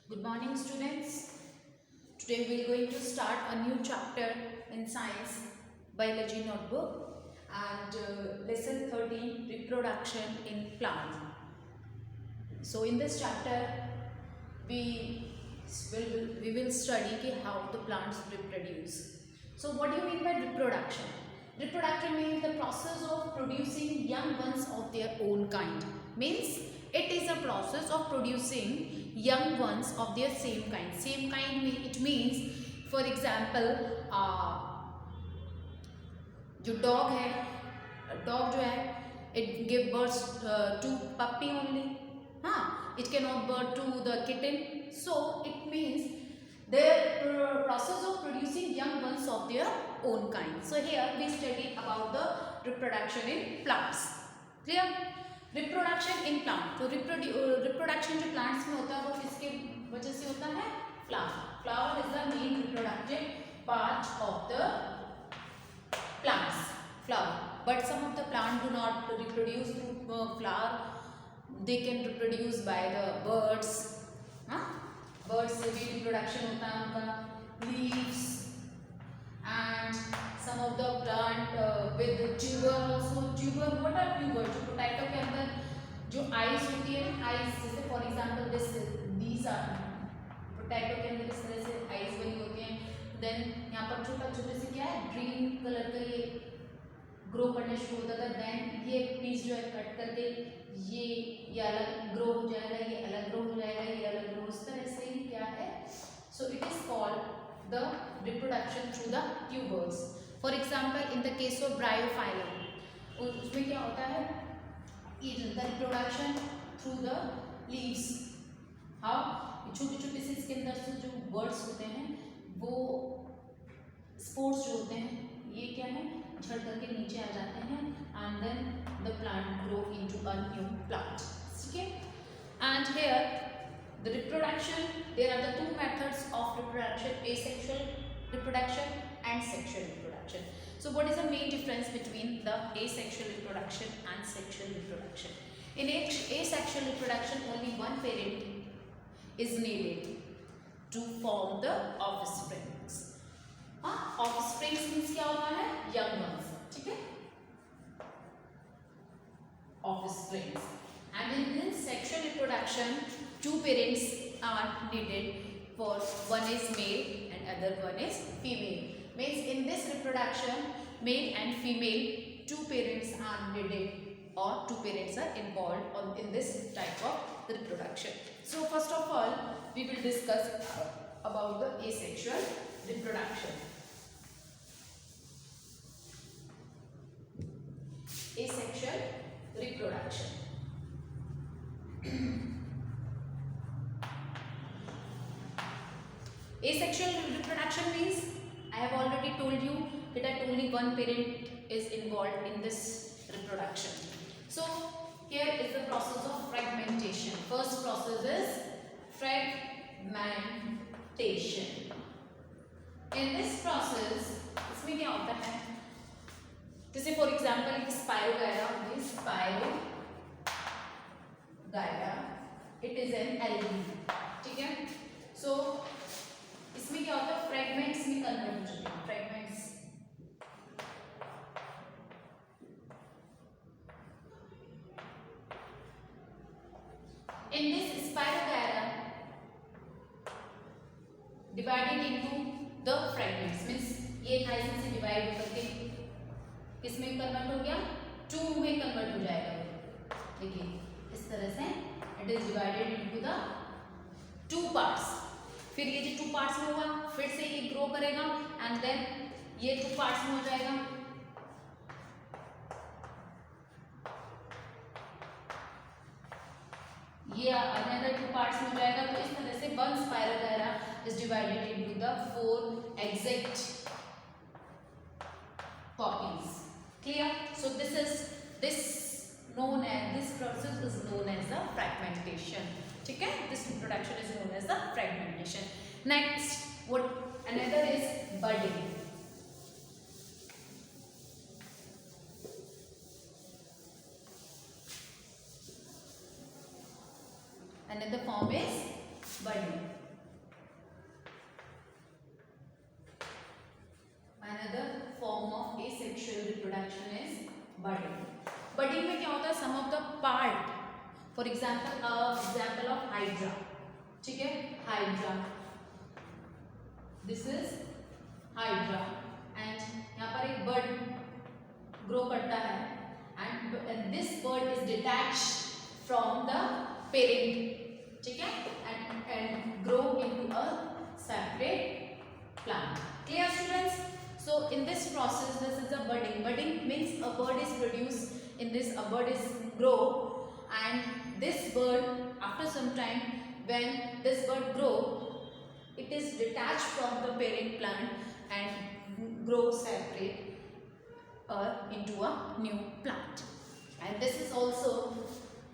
Good morning, students. Today we are going to start a new chapter in science biology notebook and lesson 13 reproduction in plant. So in this chapter we will study how the plants reproduce. So what do you mean by reproduction? Reproduction means the process of producing young ones of their own kind. Means it is a process of producing young ones of their same kind. Same kind it means, for example, जो dog है, dog जो है it give birth to puppy only. It cannot birth to the kitten. So it means their process of producing young ones of their own kind. So here we study about the reproduction in plants. Clear? Reproduction in plant. तो reproduction जो plants में होता है वो किसके वजह से होता है? Flower. Flower is the main reproductive part of the plants. Flower. But some of the plants do not reproduce through flower. They can reproduce by the birds. Birds से भी reproduction होता है उनका. Leaves and some of the plant with tuber also. Tuber, what are tuber? जो potato के अंदर जो eyes होती है, eyes जैसे for example these are potato के अंदर इस तरह से eyes बनी होती हैं. Then यहाँ पर छोटे से क्या है, green कलर का ये ग्रो करने शुरू होता था. देन ये पीस जो है कट करके ये अलग ग्रो हो जाएगा, ये अलग ग्रो हो जाएगा, ये अलग ग्रो, इस तरह से ही क्या है. So it is called the reproduction through the tubers. For example in the case of Bryophyllum, उसमें क्या होता है, the reproduction through the leaves. How छोटे से इसके अंदर से जो वर्ड्स होते हैं वो स्पोर्स जो होते हैं ये क्या है, झड़ करके नीचे आ जाते हैं and then the plant grow into a new plant. ठीक है. And here the reproduction, there are the two methods of reproduction, asexual reproduction and sexual reproduction. So what is the main difference between the asexual reproduction and sexual reproduction? In asexual reproduction only one parent is needed to form the offsprings. Offsprings means क्या होता है, young ones. ठीक है, offsprings. And in sexual reproduction two parents are needed, for one is male and other one is female. Means in this reproduction male and female two parents are needed or two parents are involved in this type of reproduction. So first of all we will discuss about the asexual reproduction. Asexual reproduction. Asexual reproduction means, I have already told you that only one parent is involved in this reproduction. So here is the process of fragmentation. First process is fragmentation. In this process इसमें क्या होता है, जैसे for example spirogyra, it is an algae. ठीक है. सो इसमें क्या होता है, फ्रेगमेंट्स में कन्वर्ट हो चुके हैं. Fragments in this spirogyra divided into the fragments. Means ये हाइसिस से डिवाइड करके किसमें कन्वर्ट हो गया, टू में कन्वर्ट हो जाएगा. देखिए इस तरह से it is divided into the two parts. फिर ये जो टू पार्ट्स में हुआ फिर से ये ग्रो करेगा एंड देन ये टू पार्ट्स में हो जाएगा. ये अनदर टू पार्ट्स में हो जाएगा. तो इस तरह से one spirogyra is divided into the 4 exact copies. Clear? So this process is known as the fragmentation. ठीक है, this reproduction is known as the fragmentation. Next, what another is budding. Another form is budding. Another form of asexual reproduction is budding. Budding में क्या होता है? Some of the part, for example, example of hydra. ठीक है, hydra. This is hydra and यहाँ पर एक bird grow करता है and this bird is detached from the parent. ठीक है, and grow into a separate plant. Clear, students? So in this process, this is a budding. Budding means a bird is produced. In this, a bird is grow, and this bird, after some time, when this bird grow, it is detached from the parent plant and grow separate into a new plant. And this is also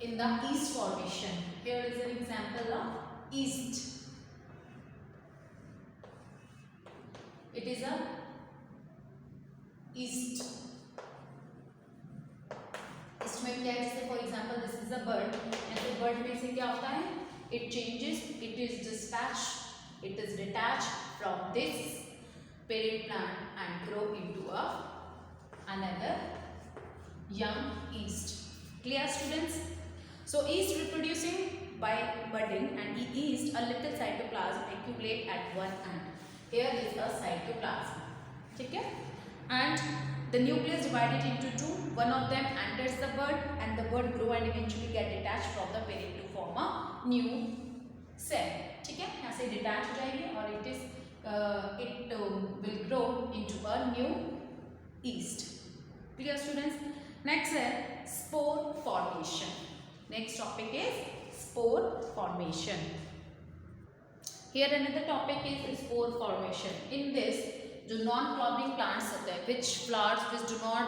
in the yeast formation. Here is an example of yeast. It is a yeast. इसमें क्या है? जैसे for example this is a bird and bird में से क्या होता है? It changes, it is dispatched, it is detached from this parent plant and grow into another young yeast. Clear, students? So yeast reproducing by budding, and yeast, a little cytoplasm accumulate at one end. Here is a cytoplasm. ठीक है? And the nucleus divided into two. One of them enters the bud and the bud grow and eventually get detached from the parent to form a new cell. ठीक है, यहाँ से detach हो जाएगी और it will grow into a new yeast. Clear, students? Next है spore formation. Next topic is spore formation. Here another topic is spore formation. In this, जो non flowering plants होते हैं, which flowers which do not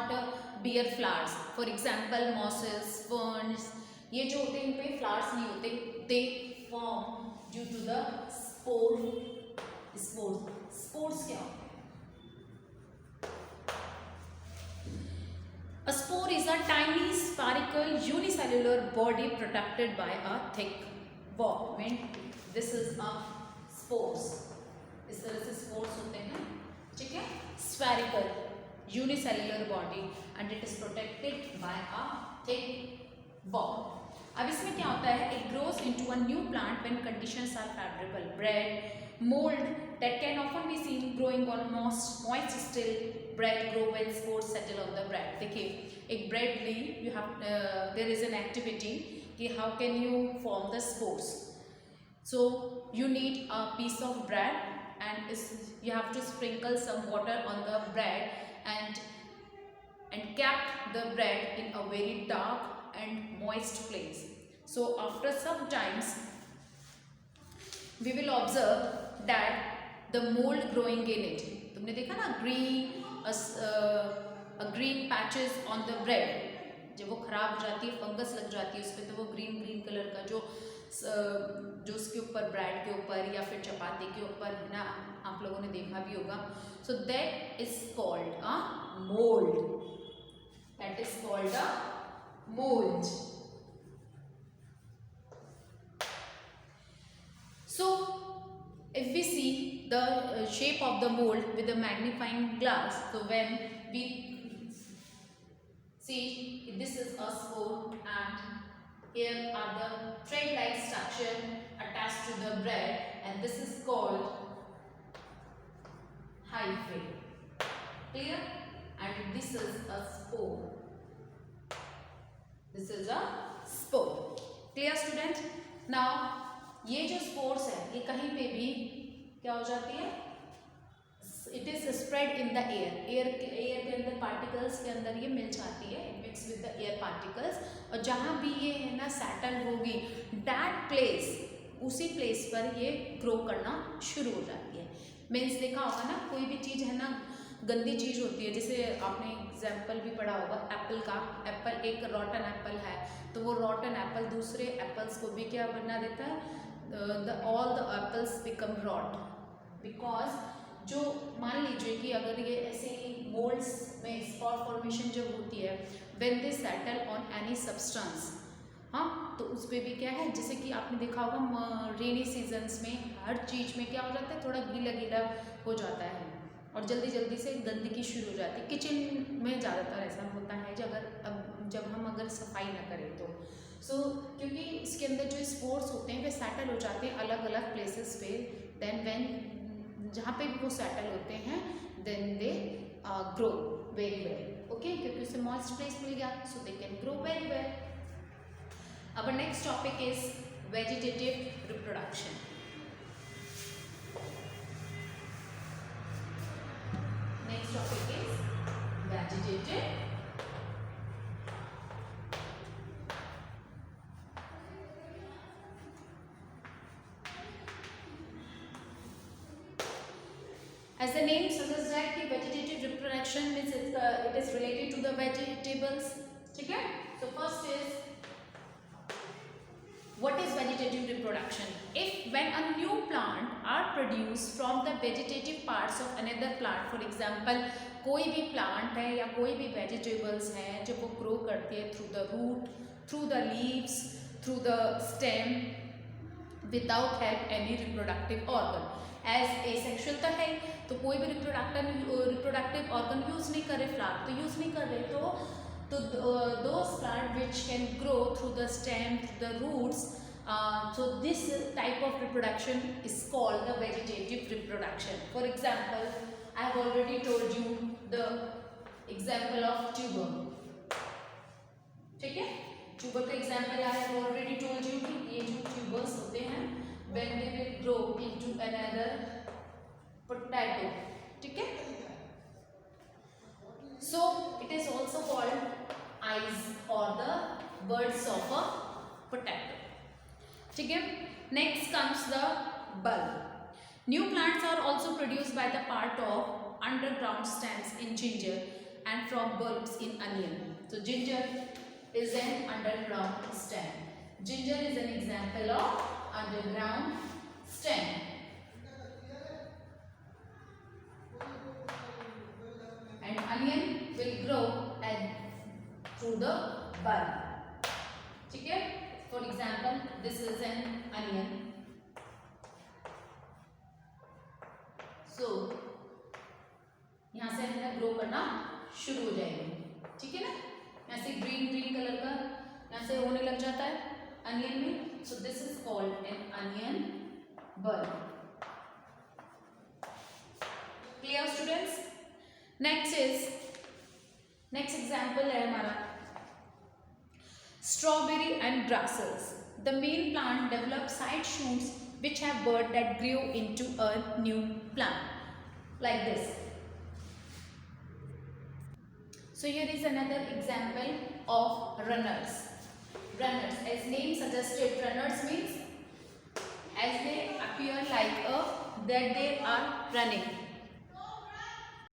bear flowers, for example mosses, ferns, ये जो होते हैं इन पे flowers नहीं होते, they form due to the spores. Spores क्या होते हैं? A spore is a tiny spherical unicellular body protected by a thick wall. Mean this is a spores. इस तरह से spores होते हैं, ठीक है? Spherical unicellular body and it is protected by a thick wall. अब इसमें क्या होता है? It grows into a new plant when conditions are favorable. Bread, mold that can often be seen growing on moist still bread grow when spores settle on the bread. देखिए, एक bread Lee, you have there is an activity कि how can you form the spores. So you need a piece of bread and you have to sprinkle some water on the bread and kept the bread in a very dark and moist place. So after some times we will observe that the mold growing in it, तुमने देखा ना green patches on the bread, जब वो खराब हो जाती है, fungus लग जाती है उस पर, तो वो ग्रीन कलर का जो उसके ऊपर ब्रेड के ऊपर या फिर चपाती के ऊपर है ना, आप लोगों ने देखा भी होगा. So that is called a mould. That is called a mould. So if we see the shape of the mold with a magnifying glass, so when we see this is a spore and here are the thread-like structure attached to the bread and this is called hyphae. Clear? And this is a spore. This is a spore. Clear, student? Now ये जो spores है ये कहीं पे भी क्या हो जाती है? It is spread in the air के अंदर पार्टिकल्स के अंदर ये मिल जाती है, mix with the air particles, और जहाँ भी ये है ना सेटल होगी दैट प्लेस, उसी प्लेस पर ये ग्रो करना शुरू हो जाती है. मीन्स देखा होगा ना, कोई भी चीज़ है ना गंदी चीज़ होती है, जैसे आपने एग्जाम्पल भी पढ़ा होगा एप्पल का. एप्पल एक रॉटन एप्पल है तो वो रॉटन एप्पल दूसरे एप्पल्स को भी क्या बना देता है? all the apples become rot because जो मान लीजिए कि अगर ये ऐसे ही मोल्ड्स में स्पॉर फॉर्मेशन जब होती है when they settle on any substance, हाँ, तो उस पर भी क्या है, जैसे कि आपने देखा होगा रेनी सीजन्स में हर चीज़ में क्या हो जाता है, थोड़ा गीला गीला हो जाता है और जल्दी जल्दी से गंदगी शुरू हो जाती है। किचन में ज़्यादातर ऐसा होता है जब हम अगर सफाई ना करें तो क्योंकि इसके अंदर जो स्पोर्स होते हैं वे सेटल हो जाते हैं अलग अलग प्लेसेस पे। देन व्हेन जहाँ पे भी वो सेटल होते हैं then they grow very well, okay, क्योंकि उसे मॉइस्ट प्लेस मिल गया, so they can grow very well. Our next topic is vegetative reproduction. Next topic is vegetative as the name suggests that the vegetative reproduction means it is related to the vegetables. ठीक है, so first is what is vegetative reproduction? If when a new plant are produced from the vegetative parts of another plant, for example कोई भी plant है या कोई भी vegetables है जब वो grow करती है through the root, through the leaves, through the stem without have any reproductive organ. As asexual तो है तो कोई भी reproductive organ use नहीं कर रहे, flower तो use नहीं कर रहे, तो those plants which can grow through the stem, through the roots, so this type of reproduction is called the vegetative reproduction. For example, I have already told you the example of tuber. ठीक है, tuber का example I have already told you कि ये जो tubers होते हैं when they will grow into another potato, ठीक है, so it is also called eyes or the buds of a potato. ठीक है, next comes the bulb. New plants are also produced by the part of underground stems in ginger and from bulbs in onion. So ginger is an underground stem. Ginger is an example of underground stem. And onion will grow through the bulb. ठीक है, for example this is an onion, so यहाँ से हमें grow करना शुरू हो जाएगी, ठीक है ना, यहाँ से ग्रीन कलर का यहाँ से होने लग जाता है अनियन में, so this is called an onion bulb. Clear students? Next example है हमारा strawberry and grasses. The main plant develops side shoots which have bud that grew into a new plant, like this. So here is another example of runners. Runners, as name suggested, runners means as they appear like that they are running.